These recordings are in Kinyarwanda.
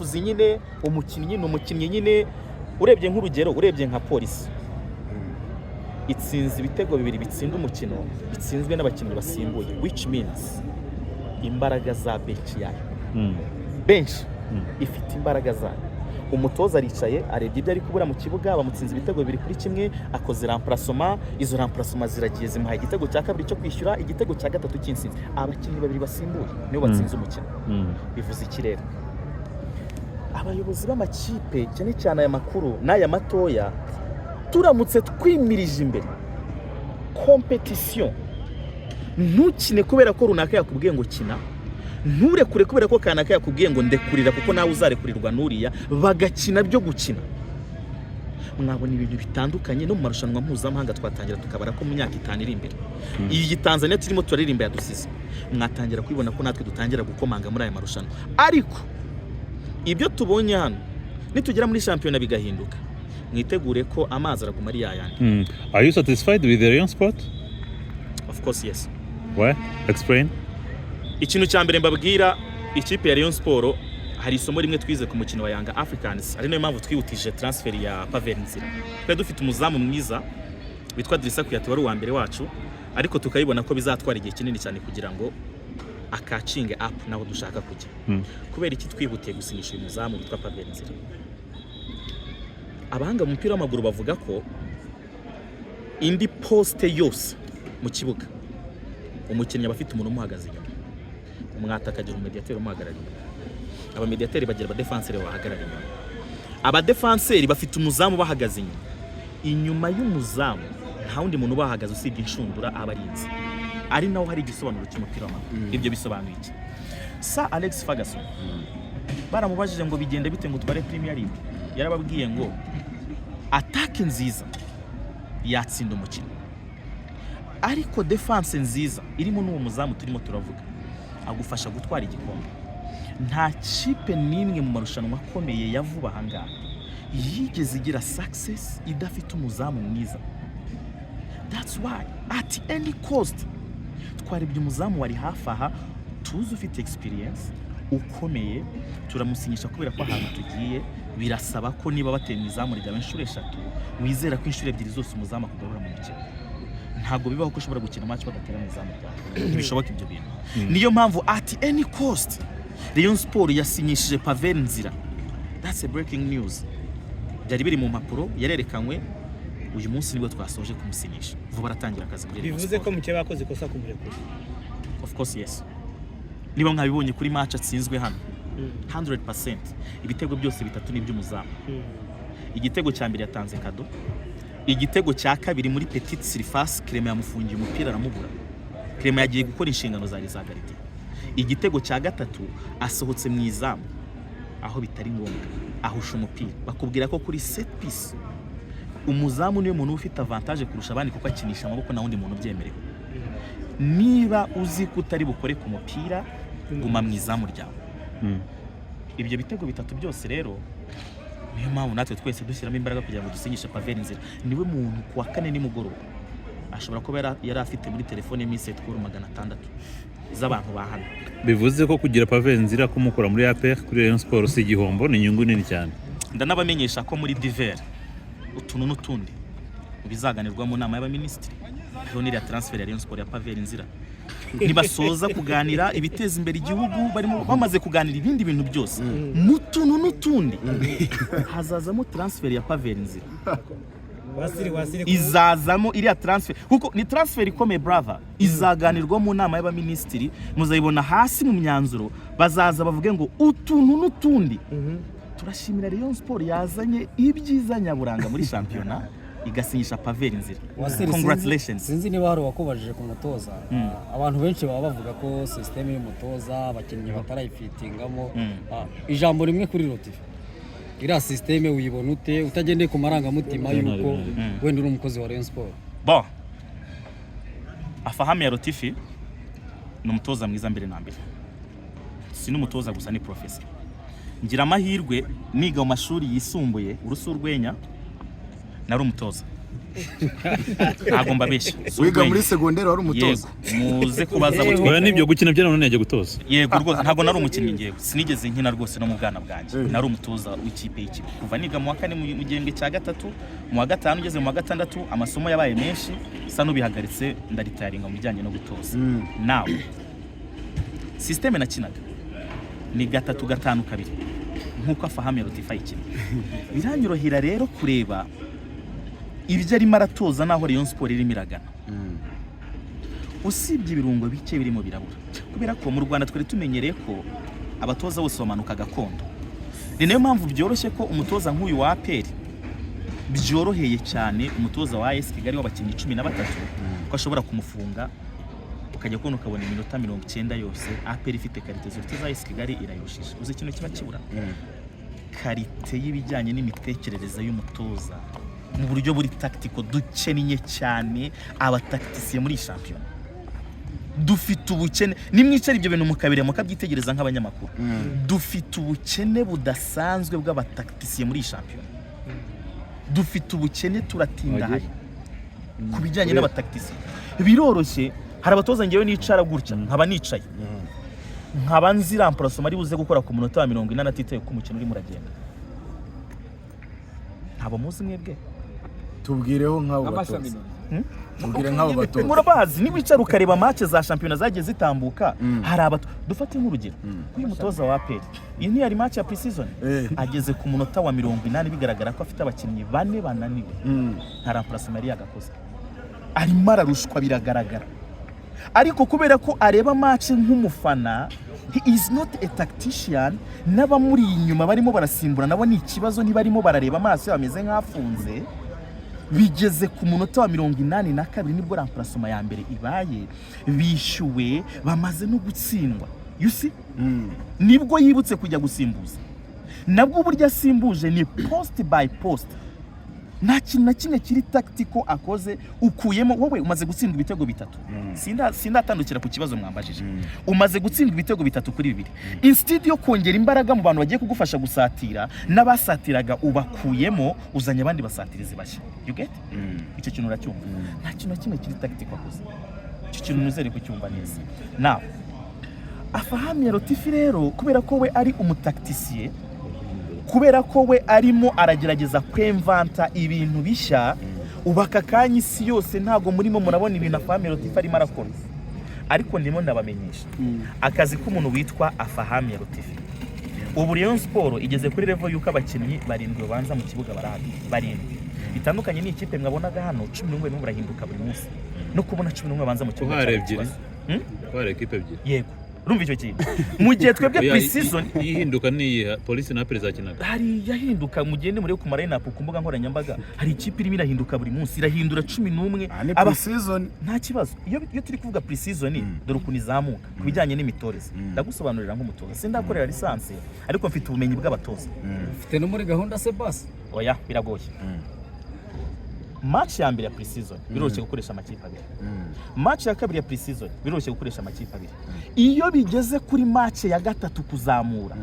tuzi nyine umukinnyi nyine urebye nk'urugero urebye nka polisi itsinze ibitego bibiri bitsinda umukino bitsinzwe n'abakinnyi basimbuye which means imbaraga za bench yayo bench ifite imbaraga zayo umutoza aricaye arebye ibyo ari kubura mu kibuga bamutsinze ibitego bibiri kuri kimwe akoze remplacement izo remplacement ziragiye zimuhaye igitego cya kabiri cyo kwishyura igitego cya gatatu cy'insinzi abakinnyi babiri basimbuye nibo batsinze umukino bivuze iki rero abayobozi b'amakipe cyane cyane aya makuru n'aya matoya turamutse twimirije imbere competition ntukine kubera ko runaka yakubwiye ngo kina nturekure kubera ko kanaka yakubwiye ngo ndekurira kuko nawe uzarekurirwa nuriya bagakina byo gukina mwabona ibintu bitandukanye no mu marushanwa mpuzamahanga twatangira tukabara ko mu myaka 5 iri imbere iyi Tanzania turimo turaririmba yadusize mwatangira kwibona ko natwe dutangira gukomanga muri aya marushanwa ariko ibyo tubonye hano nitugera muri championnat bigahinduka mwitegure ko amazi araguma ari yayandi. Are you satisfied with the Rayon Sport? Of course yes. Why? Explain. Ikintu cya mbere mbabwira ikipe ya Rayon Sport hari isomo rimwe twize ku mukino wa Young Africans ari nayo mpamvu twihutije transfer ya Pavel Nzira. Twari dufite umuzamu mwiza witwa Drissa Kuyate wari uwa mbere wacu ariko tukayibona ko bizatwara igihe kinini cyane kugira ngo akacinge up naho dushaka kujya. Kubera iki twihutiye gusinyisha uyu muzamu witwa Pavel Nzira. Abahanga mu mupira w'amaguru bavuga ko indi poste yose mu kibuga umukinnyi abafite umuntu umuhagaze inyuma umwataka agira umediateur umuhagarariye aba mediateur bagira aba defenseur bahagarariye aba defenseur bafite umuzamu bahagaze inyuma y'umuzamu nta wundi muntu bahagaze usibye inshundura abarinzi ari naho hari igisobanuro cy'umupira w'amaguru ibyo bisobanuye iki Sir Alex Ferguson baramubajije ngo bigende bite ngo tware Premier League yarababwiye ngo attaque nziza yatsinda umukino ariko defense nziza irimo n'uwo muzamu turimo turavuga agufasha gutwara igikombe nta kipe nimwe mu marushanwa akomeye yavuba hangaha yigeze igira success idafite umuzamu mwiza. That's why at any cost twarebye umuzamu wari hafi aha tuzi ufite experience ukomeye turamusinyisha kubera ko ahantu tugiye birasaba ko niba bateye mu izamu rya inshuro 3 wizera ko inshuro 2 zose umuzamu akugarura mu mukino ntabwo bibaho ko ushobora gukina match bagatera mu izamu ryawe ntibishoboka ibyo bintu niyo mpamvu at any cost Rayon Sport yasinyishije Pavel Nzira. That's a breaking news byari biri mu mpapuro yarerekanywe uyu munsi nibwo twasoje kumusinyisha vuba aratangira akazi kuri Rayon Sport. Bivuze ko muke bakoze ikosa kumurekura. Of course yes. Niba mwabibonye kuri match atsinzwe hano 100% ibitego byose bitatu ni by'umuzamu. Igitego cya mbere yatanze kado, igitego cya kabiri muri petite surface Clement yamufungiye umupira aramubura. Clement yagiye gukora inshingano za Garidi. Igitego cya gatatu asohotse mu izamu aho bitari ngombwa ahusha umupira bakubwira ko kuri set piece umuzamu niyo muntu ufite avantage kurusha abandi kuko akinisha amaboko na wundi muntu byemerewe. Niba uzi ko utari bukore ku mupira guma mu izamu ryawe. Ibyo bitego bitatu byose rero niyo mpamvu natwe twese dushyiramo imbaraga kugira ngo dusinyishe Pavel Nzira. Niwe muntu kuwa kane nimugoroba ashobora kuba yari afite muri telefone miset kuri 600 z'abantu bahana. Bivuze ko kugira Pavel Nzira kumukora muri APR kuri Rayon Sport si igihombo ni inyungu nini cyane. Ndanabamenyesha ko muri Diver utuntu n'utundi bizaganirwa mu nama y'abaminisitiri ya transfer ya Rayon Sport ya Pavel Nzira. Nibasoza kuganira ibiteza imbere igihugu barimo bamaze kuganira ibindi bintu byose mutuntu n'utundi hazazamo transfer ya Pavel Nzira. Izazamo iriya transfer kuko ni transfer ikomeye brother izaganirwa mu nama y'abaminisitiri muzayibona hasi mu myanzuro bazaza bavuge ngo utuntu n'utundi. Turashimira Rayon Sport yazanye ibyiza nyaburanga muri championnat igasinyisha Pavel Nzira. Congratulations. Sinzi niba hari wakubajije ku mutoza. Abantu benshi baba bavuga ko system y'umutoza abakinnyi batarayifitingamo. Ijambo rimwe kuri Rotifi. Iriya system uyibona ute utagendeye ku marangamutima yuko wenda uri umukozi wa Rayon Sport? Bon. Afahamu ya Rotifi ni umutoza mwiza mbere na mbere. Si n'umutoza gusa ni professor. Ngira amahirwe niga mu mashuri yisumbuye urusu urwenya nari umutoza ntabwo mbabeshya wiga muri segonderi wari umutoza muze kubaza oya nibyo gukina byo none yaje gutoza yego rwose ntabwo nari umukinnyi ngewe sinigeze nkina rwose no mu bwana bwanjye nari umutoza w'ikipe y'ikigo kuva niga mu wa kane mu gihembwe cya gatatu mu wa gatanu ugeze mu wa gatandatu amasomo yabaye menshi sa n'ubihagaritse ndaritaringa mu bijyanye no gutoza nawe systeme nakinaga ni 3-5-2 nkuko Afahame Rotifa ikina biranyorohera rero kureba ibyo arimo aratoza naho Rayon Sport irimo iragana usibye ibirungo bike birimo birabura kubera ko mu Rwanda twari tumenyereye ko abatoza bose bamanuka gakondo ni nayo mpamvu byoroshye ko umutoza nk'uyu wa APR byoroheye cyane umutoza wa AS Kigali w'abakinnyi 13 ko ashobora kumufunga ukajya kubona ukabona iminota 90 yose APR ifite karite zifite za AS Kigali irayirushije uzi ikintu kiba kibura karite y'ibijyanye n'imitekerereze y'umutoza mu buryo buri tactical dukenye cyane abatacticiens muri champion dufite ubukene nimwicara ibyo bintu mukabire mukabyitegereza nk'abanyamakuru dufite ubukene budasanzwe bw'abatacticiens muri champion dufite ubukene turatindahaye ku bijyanye n'abatacticiens biroroshye hari abatoza ngewe nicara gutya nkaba nicaye nkaba nzira amprosoma ari buze gukora ku munota wa 40 atitaye ku mukino uri muragenda abo muzi mwebwe tubwireho nk'abo batoza tubwire nk'abo batoza murabazi nibicara ukareba match za championnat zagiye zitambuka hari abato dufate nk'urugero uyu mutoza wa APR iyi ni yari match ya pre-season ageze ku munota wa 80 bigaragara ko afite abakinnyi bane bananiwe nta remplacement yari yagakoze arimo ararushwa biragaragara ariko kubera ko areba match nk'umufana he is not a tactician n'abamuri inyuma barimo barasimbura nabo ni ikibazo ntibarimo barareba amaso yameze nk'afunze bigeze ku munota wa 82 nibwo remplacement ya mbere ibaye bishyuwe bamaze no gutsindwa you see nibwo yibutse kujya gusimbuza nabwo burya asimbuje ni post by post nta kintu na kimwe kiri tactical akoze ukuyemo wowe umaze gutsindwa ibitego bitatu sindatandukira ku kibazo mwambajije umaze gutsindwa ibitego bitatu kuri 2 instead yo kongera imbaraga mu bantu bagiye kugufasha gusatira n'abasatiraga ubakuyemo uzanye abandi basatirize bashya you get icyo kintu uracyumva nta kintu na kimwe kiri tactical akoze icyo kintu nuzere ko cyumva neza now Afahame Rotifa rero kubera ko we ari umutacticien kubera ko we arimo aragerageza kwemvanta ibintu bishya ubaka kanya isi yose ntago murimo murabona ibintu Afahame Rotifa arimo arakora ariko ndimo ndabamenyesha akazi k'umuntu witwa Afahame Rotifa ubu Rayon Sport igeze kuri level yuko abakinnyi barindwi banza mu kibuga barindwi bitandukanye ni ikipe mwabonaga hano 11 n'ubu barahinduka buri munsi no kubona 11 banza mu kibuga kware equipe ebyiri yego urumva icyo kintu mu gihe twebwe pre-season yihinduka ni polisi na APR zakinaga hari yahinduka mugende muri ku line up ku mbuga nkoranyambaga hari ikipe irimo irahinduka buri munsi irahindura 11 aba season nta kibazo iyo turi kuvuga pre-season dore ukuntu izamuka kubijyanye n'imitoreze ndagusobanurira nk'umutoza sindakorera lisansi ariko mfite ubumenyi bw'abatoza mfite no muri gahunda se basi oya biragoye match ya mbere ya pre-season biroroshye gukoresha amakipe abiri match ya kabiri ya pre-season biroroshye gukoresha amakipe abiri iyo bigeze kuri match ya gatatu kuzamura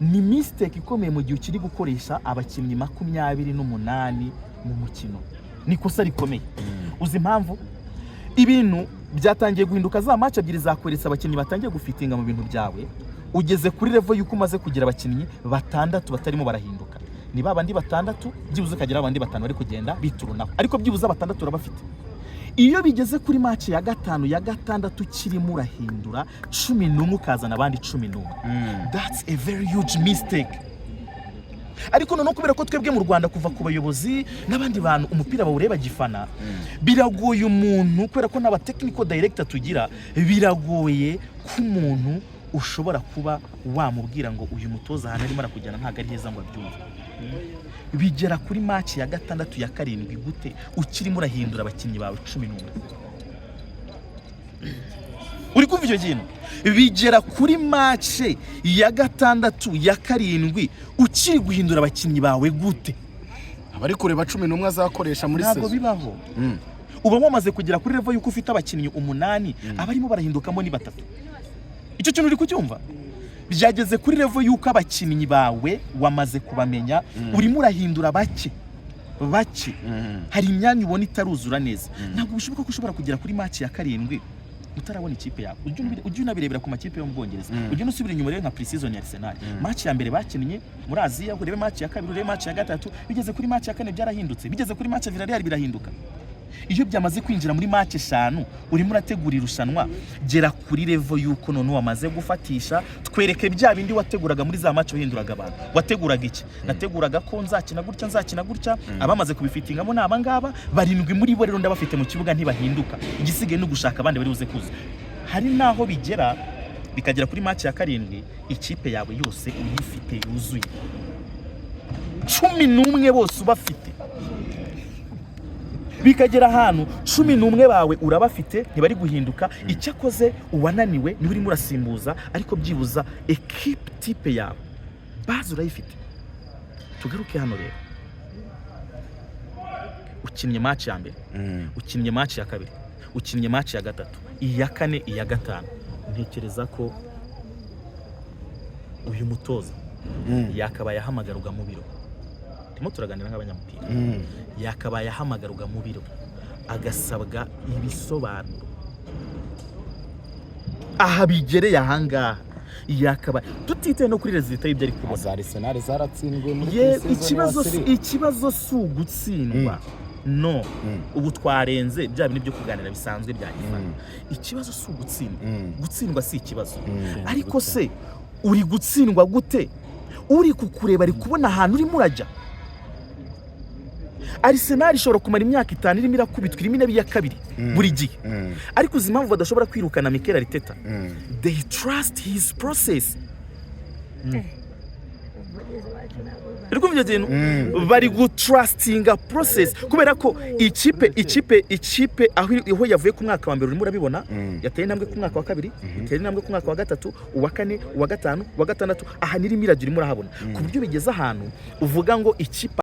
ni mistake ikomeye mu gihe ukiri gukoresha abakinnyi 28 mu mukino ni kosa rikomeye uzi impamvu ibintu byatangiye guhinduka za match ebyiri zakweretse abakinnyi batangiye gufitinga mu bintu byawe ugeze kuri level yuko umaze kugira abakinnyi 6 batarimo barahinduka ni babandi 6 byibuze kagira abandi 5 bari kugenda biturunaho ariko byibuze 6 urabafite iyo bigeze kuri match ya 5 ya 6 kirimo urahindura 11 ukazana abandi 11 that's a very huge mistake ariko no kubera ko twebwe mu Rwanda kuva ku bayobozi n'abandi bantu umupira bawureba gifana biragoye umuntu kubera ko n'aba technical director tugira biragoye ku muntu ushobora kuba wamubwira ngo uyu mutoza hano arimo arakujyana ntago ari heza ngo abyumve bigera kuri match ya 6 ya 7 gute ukirimo urahindura abakinnyi bawe 11 uri kumva icyo kintu bigera kuri match ya 6 ya 7 ukiri guhindura abakinnyi bawe gute abari kureba 11 azakoresha muri season ntago bibaho uba wamaze kugera kuri level yuko ufite abakinnyi 8 abarimo barahindukamo ni 3 icyo kintu uri kucyumva byageze kuri level yuko abakinnyi bawe wamaze kubamenya urimo urahindura bake bake hari imyanya ubona itaruzura neza ntabwo bishoboka ko ushobora kugera kuri match ya 7 utarabona ikipe yawe ujye unabirebera ku makipe yo mu Bwongereza ujye unasubira inyuma rero nka pre-season ya Arsenal match ya mbere bakinnye muri Aziya urebe match ya 2 urebe match ya 3 bigeze kuri match ya 4 byarahindutse bigeze kuri match ya Villarreal birahinduka iyo byamaze kwinjira muri match 5 urimo urategura irushanwa gera kuri level yuko none wamaze gufatisha twereke bya bindi wateguraga muri za match uhinduraga abantu wateguraga iki nateguraga ko nzakina gutya abamaze kubifitingamo naba ngaba barindwi muri bo rero ndabafite mu kibuga ntibahinduka igisigaye no gushaka abandi bari buze kuza hari naho bigera bikagera kuri match ya 7 ikipe yawe yose uyifite yuzuye 11 bose ubafite bikagera ahantu 11 bawe urabafite ntibari guhinduka icyakoze uwananiwe ni urimo urasimbuza ariko byibuza equipe type yawe bazo urayifite tugaruke hano rero ukinnye match ya mbere ukinnye match ya 2 ukinnye match ya 3 iya 4 iya 5 ntekereza ko uyu mutoza yakabaye ahamagarwa mu biro turaganira nk'abanyamupira yakabaye ahamagarwa mu biro agasabwa ibisobanuro aha bigereye ahangaha yakabaye tutite no kuri resultat y'ibyo ari kubona za Arsenal zaratsindwe muri ikibazo si ugutsindwa no ubu twarenze bya bintu byo kuganira bisanzwe bya gifana ikibazo si gutsindwa si ikibazo ariko se uri gutsindwa gute uri kukureba ari kubona ahantu urimo urajya Arsenal ishobora kumara imyaka 5 irimo irakubitwa irimo inabiya 2 buri gihe ariko uzimpamvu badashobora kwirukana Mikel Arteta they trust his process bari gutrustinga process kubera ko ikipe aho yavuye ku mwaka wa mbere urimo urabibona yateye intambwe ku mwaka wa 2 yateye intambwe ku mwaka wa 3 uwa 4 uwa 5 uwa 6 aha nirimo iragirimo urahabona ku buryo bigeze ahantu uvuga ngo ikipe